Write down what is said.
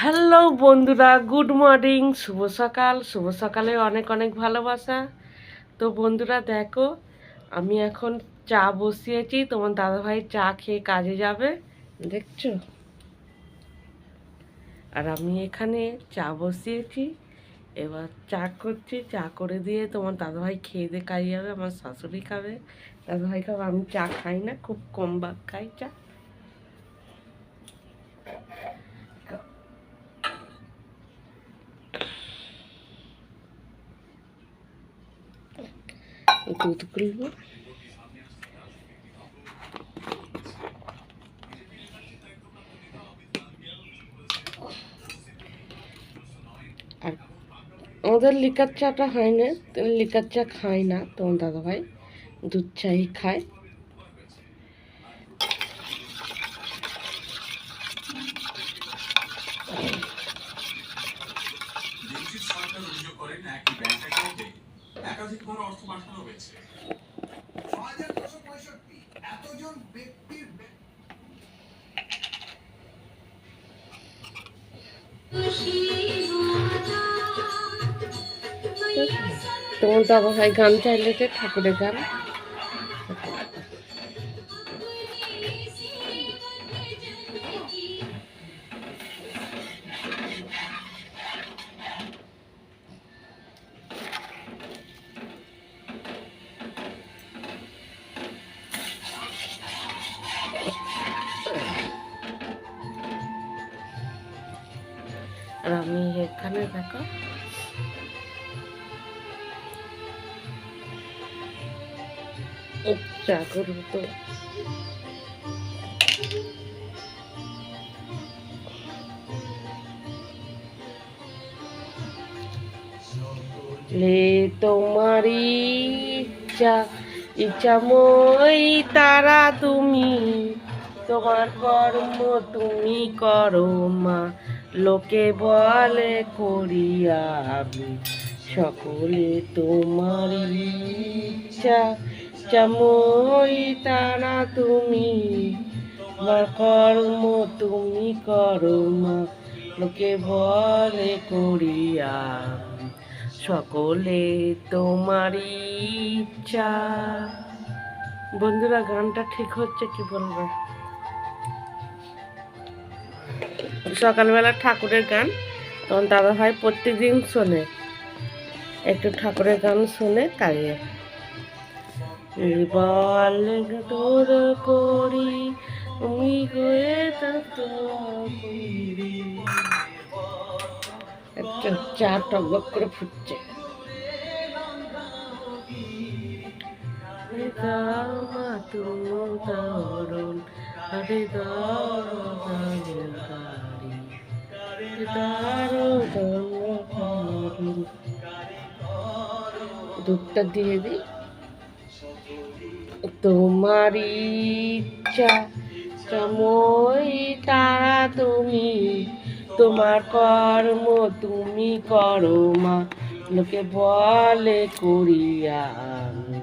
Hello বন্ধুরা, good morning, শুভ সকাল। শুভ সকালে অনেক অনেক ভালোবাসা। তো বন্ধুরা দেখো, আমি এখন চা বসিয়েছি। তোমার দাদাভাই চা খেয়ে কাজে যাবে, দেখছো। আর আমি এখানে চা বসিয়েছি, এবার চা করছি। চা করে দিয়ে তোমার দাদাভাই খেয়ে দিয়ে কাজে যাবে। আমার শাশুড়ি খাবে, দাদাভাই খাবে। আমি চা খাই না, খুব কম ভাগ খাই চা। দুধ গুলবো। আর আমাদের লিকার চাটা হয় না, লিকার চা খায় না তোমার দাদাভাই, দুধ চাই খায়। তোমার দাদাভাই গান চাইলে যে ঠাকুরের গান। আর আমি এখানে দেখো চা করবো। তো লে তোমারই ইচ্ছা, ইচ্ছাময়ী তারা তুমি, তোমার কর্ম তুমি করো মা, লোকে বলে করিয়া আমি, সকলে তোমারই ইচ্ছা, ইচ্ছাময়ী তারা তুমি, তোমার কর্ম তুমি করো মা, লোকে বলে করিয়া আমি, সকলে তোমারই ইচ্ছা। বন্ধুরা গানটা ঠিক হচ্ছে কি বলবো। সকালবেলা ঠাকুরের গান তখন দাদা ভাই প্রত্যেকদিন শোনে, একটু ঠাকুরের গান শুনে কাজে। বল তোর করি তুমি গয়ে একটা চা টক করে ফুটছে। দুধটা দিয়ে দিই। তোমারই ইচ্ছা সময় তারা তুমি, তোমার কর্ম তুমি করো মা, লোকে বলে করিয়া আমি,